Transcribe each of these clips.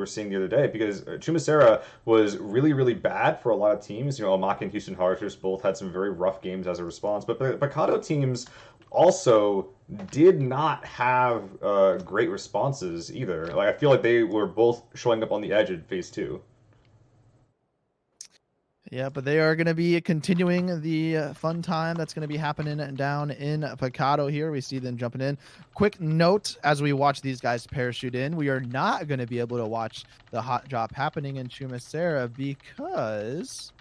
were seeing the other day, because Chumacera was really, really bad for a lot of teams. Omaka and Houston Harvesters both had some very rough games as a response, but the Picado teams also did not have great responses either. Like, I feel like they were both showing up on the edge in phase 2. Yeah, but they are going to be continuing the fun time that's going to be happening down in Picado here. We see them jumping in. Quick note, as we watch these guys parachute in, we are not going to be able to watch the hot drop happening in Chumacera because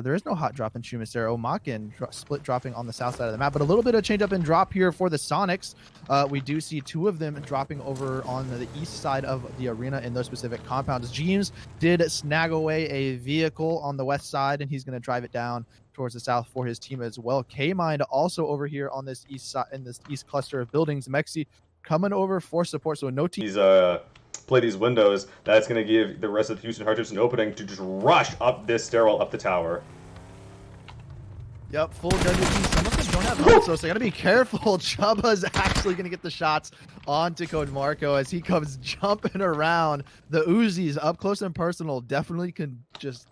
there is no hot drop in Chumacera. Omakin split dropping on the south side of the map, but a little bit of change up and drop here for the Sonics. We do see 2 of them dropping over on the east side of the arena in those specific compounds. James did snag away a vehicle on the west side, and he's going to drive it down towards the south for his team as well. K-Mind also over here on this east side, in this east cluster of buildings. Mexi coming over for support, so no team. Play these windows. That's going to give the rest of the Houston Hunters an opening to just rush up this stairwell up the tower. Yep, full WG. Some of them don't have ults, so they gotta be careful. Chubba's actually gonna get the shots onto Code Marco as he comes jumping around. The Uzis up close and personal definitely can just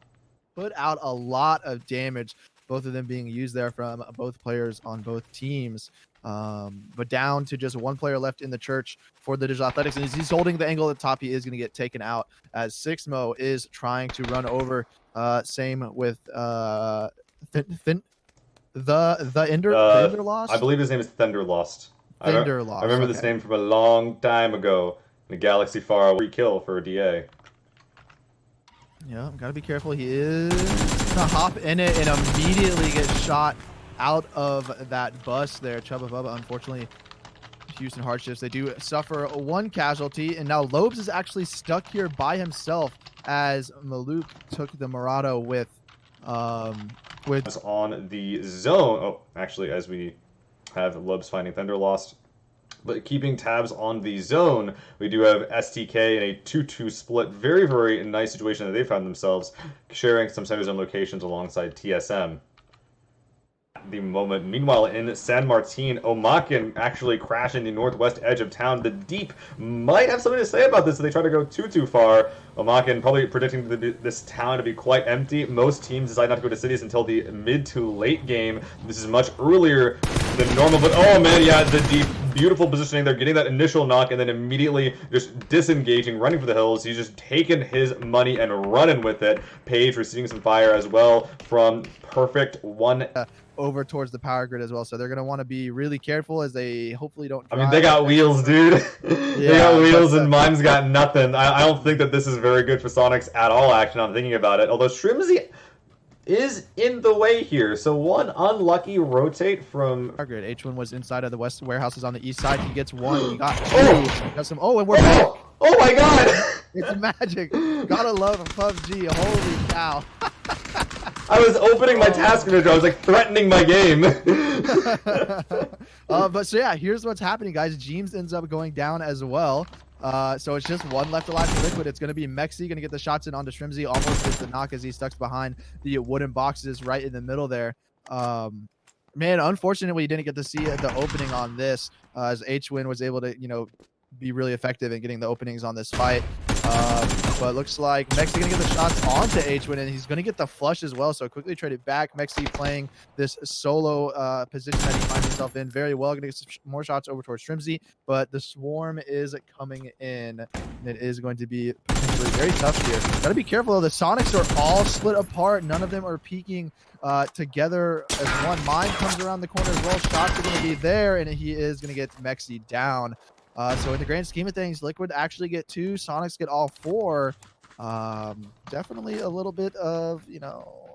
put out a lot of damage. Both of them being used there from both players on both teams. But down to just 1 player left in the church for the Digital Athletics, and as he's holding the angle at the top, he is going to get taken out as Sixmo is trying to run over. Same with the Ender Lost. I believe his name is Thunderlost. Thunderlost. I remember this name from a long time ago in a galaxy far away. Kill for a DA. Yeah, gotta be careful. He is gonna hop in it and immediately get shot out of that bus there. Chubba Bubba, unfortunately, Houston Hardships, they do suffer 1 casualty, and now Lobes is actually stuck here by himself as Maluk took the Murado with on the zone. Oh, actually, as we have Lobes finding Thunderlost. But keeping tabs on the zone, we do have STK in a 2-2 split. Very, very nice situation that they found themselves, sharing some center zone locations alongside TSM. The moment. Meanwhile, in San Martin, Omakin actually crashing the northwest edge of town. The Deep might have something to say about this if they try to go too far. Omakin probably predicting this town to be quite empty. Most teams decide not to go to cities until the mid to late game. This is much earlier than normal, but oh man, yeah, the Deep, beautiful positioning. They're getting that initial knock and then immediately just disengaging, running for the hills. He's just taken his money and running with it. Page receiving some fire as well from Perfect One. Over towards the power grid as well, so they're going to want to be really careful as they hopefully don't drive. I mean, they got wheels, dude. They got wheels and mine's got nothing. I don't think that this is very good for Sonics at all, actually. I'm thinking about it, although Shrimzy is in the way here, so 1 unlucky rotate from power grid. H1 was inside of the west warehouses on the east side. He gets 1. He got 2. Got some. Oh, and we're back. Oh my god. It's magic. Gotta love PUBG. Holy cow. I was opening my task manager. I was like threatening my game. But so yeah, here's what's happening, guys. James ends up going down as well. So it's just 1 left alive for Liquid. It's going to be Mexi going to get the shots in onto Shrimzy. Almost gets the knock as he stuck behind the wooden boxes right in the middle there. Man, unfortunately, we didn't get to see the opening on this as H-Win was able to, be really effective in getting the openings on this fight. But looks like Mexi gonna get the shots onto H-Win, and he's gonna get the flush as well. So quickly trade it back. Mexi playing this solo position that he finds himself in very well. Gonna get some more shots over towards Shrimzy, but the swarm is coming in, and it is going to be potentially very tough here. Gotta be careful though. The Sonics are all split apart. None of them are peeking together as one. Mine comes around the corner as well. Shots are gonna be there, and he is gonna get Mexi down. So in the grand scheme of things, Liquid actually get 2, Sonics get all 4. Definitely a little bit of,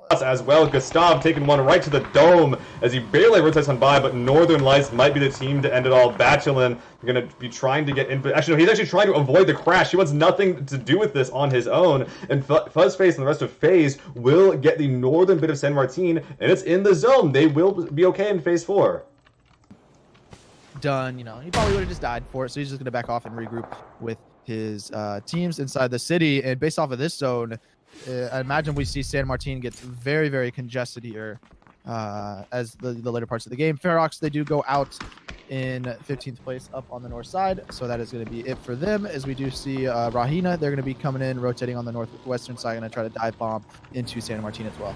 as well. Gustav taking 1 right to the dome as he barely rotates on by, but Northern Lights might be the team to end it all. Bachelin going to be trying to get in. Actually, no, he's actually trying to avoid the crash. He wants nothing to do with this on his own. And Fuzzface and the rest of FaZe will get the northern bit of San Martin, and it's in the zone. They will be okay in Phase 4. Done, he probably would have just died for it, so he's just going to back off and regroup with his teams inside the city. And based off of this zone, I imagine we see San Martin gets very, very congested here as the later parts of the game. Ferox, they do go out in 15th place up on the north side. So that is going to be it for them. As we do see Rahina, they're going to be coming in, rotating on the northwestern side, going to try to dive bomb into San Martin as well.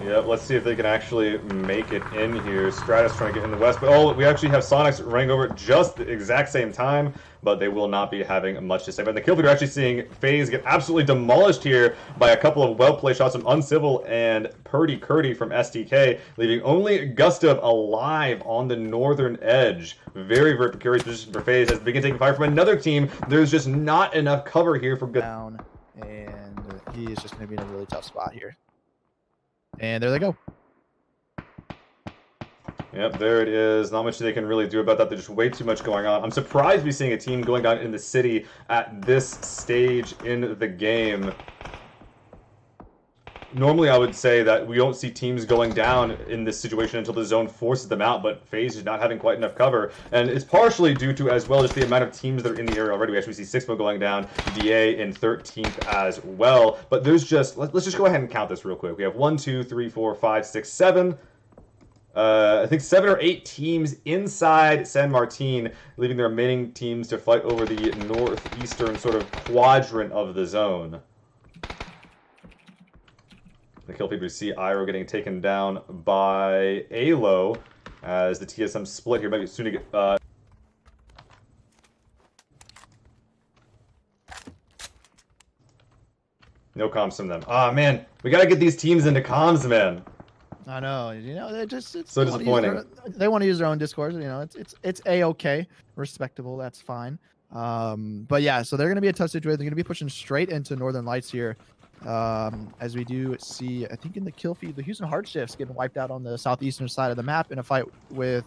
Yeah, let's see if they can actually make it in here. Stratus trying to get in the west, but oh, we actually have Sonics running over at just the exact same time, but they will not be having much to say. But in the kill feed, we're actually seeing FaZe get absolutely demolished here by a couple of well-played shots from Uncivil and Purdy Curdy from STK, leaving only Gustav alive on the northern edge. Very, very precarious position for FaZe as they begin taking fire from another team. There's just not enough cover here for down, and he is just going to be in a really tough spot here. And there they go. Yep, there it is. Not much they can really do about that. There's just way too much going on. I'm surprised to be seeing a team going down in the city at this stage in the game. Normally, I would say that we don't see teams going down in this situation until the zone forces them out, but FaZe is not having quite enough cover. And it's partially due to, as well, just the amount of teams that are in the area already. We actually see Sixmo going down, DA in 13th as well. But there's just, let's just go ahead and count this real quick. We have 1, 2, 3, 4, 5, 6, 7. I think 7 or 8 teams inside San Martin, leaving the remaining teams to fight over the northeastern sort of quadrant of the zone. The kill feed, we see Iroh getting taken down by Alo as the TSM split here. Maybe soon to get. No comms from them. Ah, man, we gotta get these teams into comms, man. I know, you know, they just so disappointing. They want to use their own Discord, you know. It's a-okay, respectable. That's fine. But yeah, so they're gonna be a tough situation. They're gonna be pushing straight into Northern Lights here. As we do see, I think in the kill feed, the Houston Hardshifts getting wiped out on the southeastern side of the map in a fight with,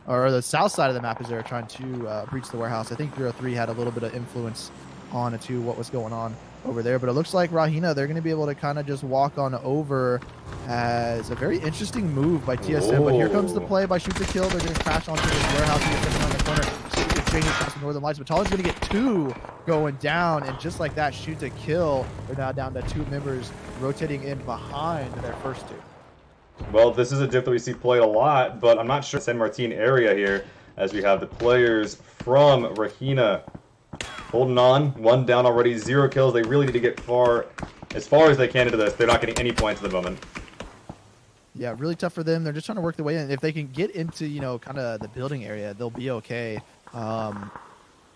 or the south side of the map as they're trying to breach the warehouse. I think 303 had a little bit of influence on to what was going on over there, but it looks like Rahina, they're going to be able to kind of just walk on over as a very interesting move by TSM. But here comes the play by Shoot to Kill. They're going to crash onto this warehouse and get on the corner. Exchanging shots from Northern Lights, but Talon's going to get 2 going down, and just like that, Shoot to Kill. They're now down to 2 members rotating in behind their first 2. Well, this is a diff that we see played a lot, but I'm not sure San Martin area here, as we have the players from Rahina holding on. 1 down already, 0 kills. They really need to get as far as they can into this. They're not getting any points at the moment. Yeah, really tough for them. They're just trying to work their way in. If they can get into, you know, kind of the building area, they'll be okay.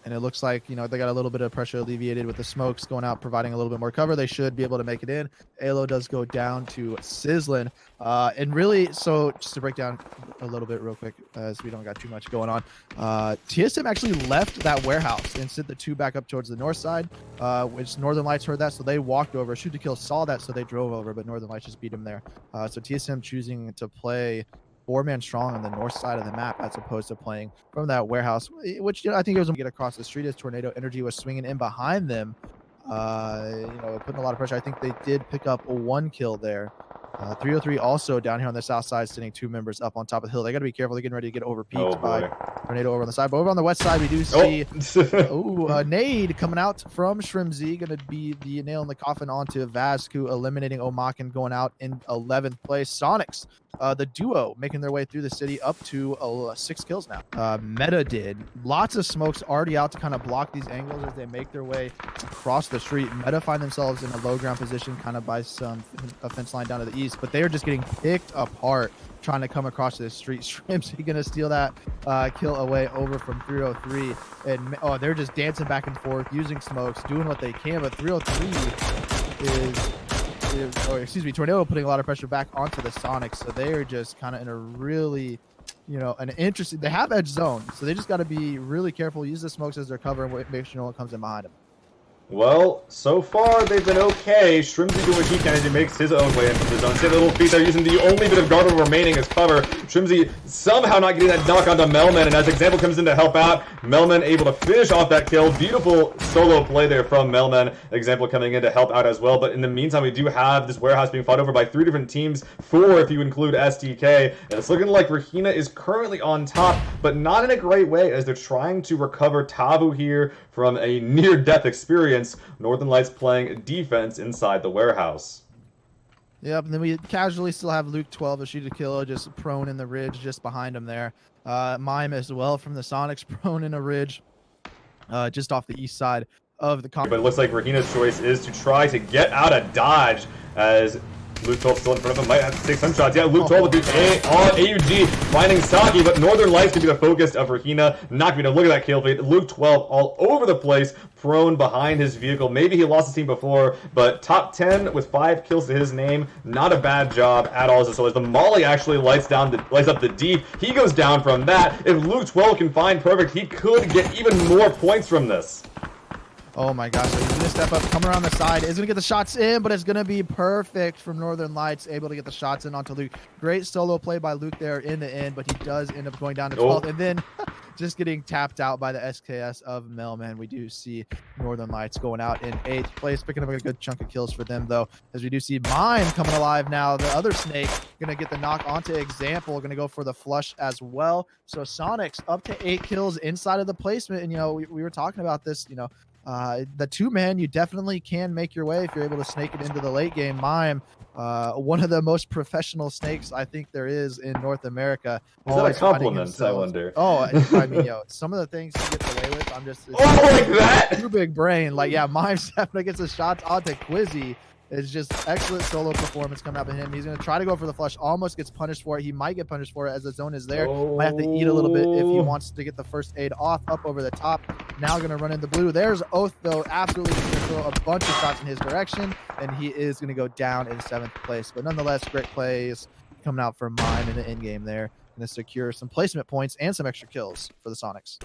And it looks like, you know, they got a little bit of pressure alleviated with the smokes going out, providing a little bit more cover. They should be able to make it in. Alo does go down to Sizzlin. And really, so just to break down a little bit real quick, as we don't got too much going on, TSM actually left that warehouse and sent the 2 back up towards the north side, which Northern Lights heard that, so they walked over. Shoot to Kill saw that, so they drove over, but Northern Lights just beat him there. So TSM choosing to play 4-man strong on the north side of the map as opposed to playing from that warehouse, which, you know, I think it was going to get across the street as Tornado Energy was swinging in behind them, you know, putting a lot of pressure. I think they did pick up 1 kill there. 303 also down here on the south side, sending 2 members up on top of the hill. They got to be careful. They're getting ready to get overpeaked by Tornado over on the side. But over on the west side, we do see Nade coming out from Shrimzy. Going to be the nail in the coffin onto Vazku, eliminating Omak and going out in 11th place. Sonics, the duo, making their way through the city up to 6 kills now. Meta did. Lots of smokes already out to kind of block these angles as they make their way across the street. Meta find themselves in a low ground position kind of by a fence line down to the east, but they are just getting picked apart trying to come across the street. Shrimpsy gonna steal that kill away over from 303, and they're just dancing back and forth using smokes, doing what they can, but 303 Tornado putting a lot of pressure back onto the Sonics, so they are just kind of in a really, you know, an interesting, they have edge zone, so they just got to be really careful, use the smokes as their cover, and make sure no one comes in behind them. Well, so far they've been okay. Shrimzy doing what he can as he makes his own way into the zone. See the little feet there using the only bit of guard remaining as cover. Shrimzy somehow not getting that knock onto Melman, and as Example comes in to help out, Melman able to finish off that kill. Beautiful solo play there from Melman. Example coming in to help out as well, but in the meantime we do have this warehouse being fought over by 3 different teams, 4 if you include SDK, and it's looking like Rahina is currently on top, but not in a great way as they're trying to recover Tavu here from a near-death experience. Northern Lights playing defense inside the warehouse. Yep, and then we casually still have Luke 12, a shoot to kill, just prone in the ridge just behind him there. Mime as well from the Sonics, prone in a ridge just off the east side of the But it looks like Rahina's choice is to try to get out of dodge as Luke 12 still in front of him, might have to take some shots. Yeah, Luke 12 with the AUG finding Saki, but Northern Lights to be the focus of Rahina. Not going to look at that kill feed. Luke 12 all over the place, prone behind his vehicle. Maybe he lost his team before, but top 10 with 5 kills to his name. Not a bad job at all. So as the Molly actually lights up the deep, he goes down from that. If Luke 12 can find perfect, he could get even more points from this. Oh my gosh, so he's going to step up, come around the side, is going to get the shots in, but it's going to be perfect from Northern Lights, able to get the shots in onto Luke. Great solo play by Luke there in the end, but he does end up going down to 12, and then just getting tapped out by the SKS of Mailman. We do see Northern Lights going out in 8th place, picking up a good chunk of kills for them, though, as we do see Mime coming alive now. The other Snake going to get the knock onto Example, going to go for the flush as well. So Sonics up to 8 kills inside of the placement, and, you know, we were talking about this, you know, the 2-man, you definitely can make your way if you're able to snake it into the late game. Mime, one of the most professional snakes I think there is in North America. Is that a compliment, I wonder? Oh, I mean, yo, some of the things he gets away with, I'm just... like that? Too big brain. Like, yeah, Mime definitely gets the shots onto Quizzy. It's just excellent solo performance coming out of him. He's going to try to go for the flush. Almost gets punished for it. He might get punished for it as the zone is there. Might have to eat a little bit if he wants to get the first aid off. Up over the top. Now going to run in the blue. There's Oath, though. Absolutely going to throw a bunch of shots in his direction. And he is going to go down in 7th place. But nonetheless, great plays coming out for Mime in the end game there. Going to secure some placement points and some extra kills for the Sonics.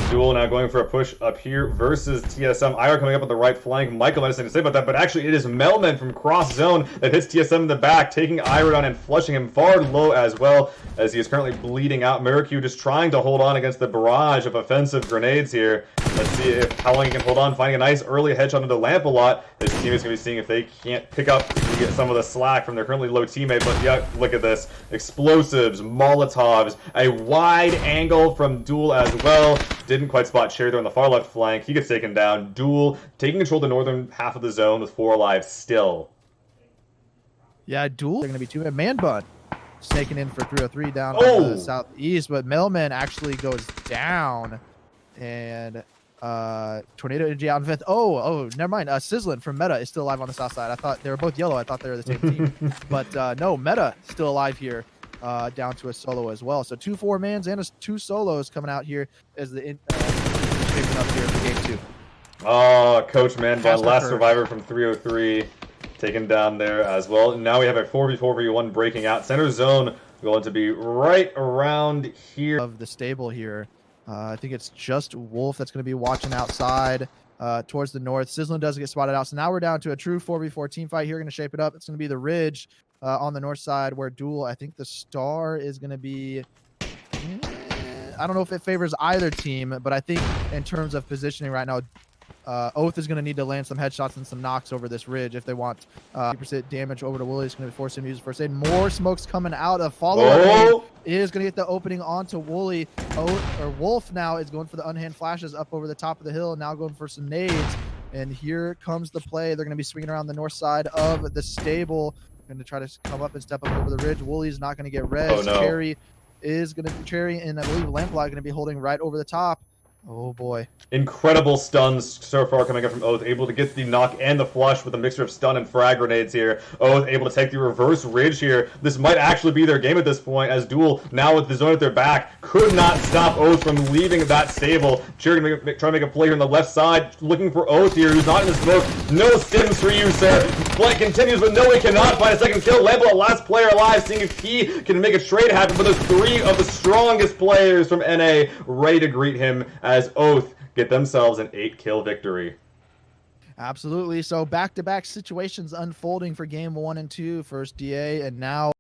Duel now going for a push up here versus TSM. IR coming up on the right flank. Michael might have something to say about that, but actually it is Melman from cross zone that hits TSM in the back, taking IR down and flushing him far low as well, as he is currently bleeding out. Miracu just trying to hold on against the barrage of offensive grenades here. Let's see how long he can hold on, finding a nice early headshot into Lamp a lot. His team is going to be seeing if they can't pick up and get some of the slack from their currently low teammate. But yeah, look at this. Explosives, Molotovs, a wide angle from Duel as well. Didn't quite spot Cherry there on the far left flank. He gets taken down. Duel taking control of the northern half of the zone with 4 alive still. Yeah, Duel. They're going to be 2 man bun. Snaking in for 303 down on the southeast, but Mailman actually goes down. And Tornado Energy out in 5th. Oh, never mind. Sizzlin from Meta is still alive on the south side. I thought they were both yellow. I thought they were the same team. But no, Meta still alive here. Down to a solo as well. So 2 4-mans and 2 solos coming out here as the shaping up here for game 2. Oh, Coach Manbun, last survivor from 303, taken down there as well. Now we have a 4v4v1 breaking out. Center zone going to be right around here. Of the stable here. I think it's just Wolf that's going to be watching outside towards the north. Sizzlin does get spotted out. So now we're down to a true 4v4 team fight here. Going to shape it up. It's going to be the Ridge on the north side where Duel, I think the Star is going to be... I don't know if it favors either team, but I think in terms of positioning right now, Oath is going to need to land some headshots and some knocks over this ridge if they want 50% damage over to Wooly. It's going to force him to use first aid. More smokes coming out. A follow-up is going to get the opening onto Wooly. Wolf now is going for the unhand flashes up over the top of the hill, now going for some nades. And here comes the play. They're going to be swinging around the north side of the stable. Going to try to come up and step up over the ridge. Wooly's not going to get res. Oh, no. Cherry is going to be Cherry, and I believe Lamplight going to be holding right over the top. Oh boy. Incredible stuns so far coming up from Oath, able to get the knock and the flush with a mixture of stun and frag grenades here. Oath able to take the reverse ridge here. This might actually be their game at this point, as Duel, now with the zone at their back, could not stop Oath from leaving that stable. Cherry gonna try to make a play here on the left side, looking for Oath here, who's not in the smoke. No stims for you, sir. Flight continues, but no, he cannot find a second kill. Lambo, last player alive, seeing if he can make a trade happen, but there's 3 of the strongest players from NA ready to greet him as Oath get themselves an 8-kill victory. Absolutely. So back-to-back situations unfolding for game 1 and 2. First DA, and now